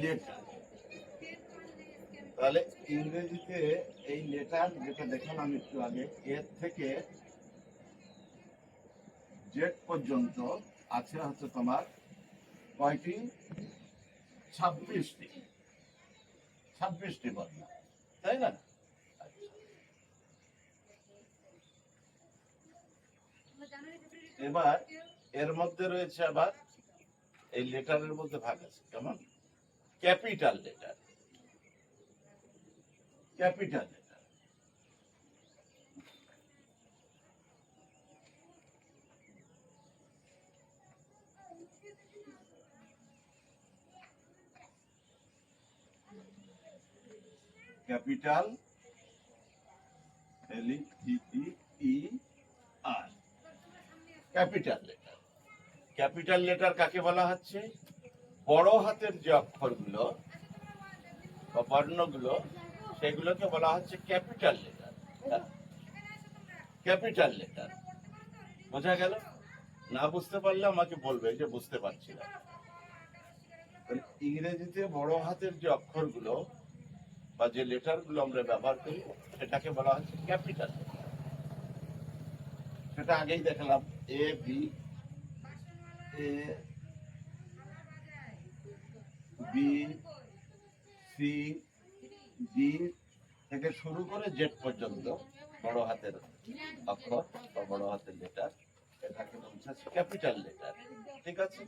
Letter. তাহলে ইংরেজিতে এই লেটার যেটা দেখলাম আমি একটু আগে, এর থেকে জেড পর্যন্ত আছে হচ্ছে তোমার কয়টি? 26টি। 26টি বর্ণ, তাই না? এবার এর মধ্যে রয়েছে আবার এই লেটারের মধ্যে ভাগ আছে, কেমন? Capital letter, capital letter. Capital LETTER, capital letter. Capital letter কাকে বলা হচ্ছে? বড় হাতের যে অক্ষরগুলো বা বর্ণগুলো সেগুলোকে বলা হচ্ছে ক্যাপিটাল লেটার। ক্যাপিটাল লেটার, বোঝা গেল? না বুঝতে পারলে আমাকে বলবে যে বুঝতে পারছি না। ইংরেজিতে বড় হাতের যে অক্ষরগুলো বা যে লেটারগুলো আমরা ব্যবহার করি সেটাকে বলা হচ্ছে ক্যাপিটাল লেটার। সেটা আগেই দেখালাম, A B A B C D থেকে শুরু করে জেড পর্যন্ত বড় হাতের অক্ষর বা বড় হাতের লেটার, এটাকে বলছে ক্যাপিটাল লেটার। ঠিক আছে?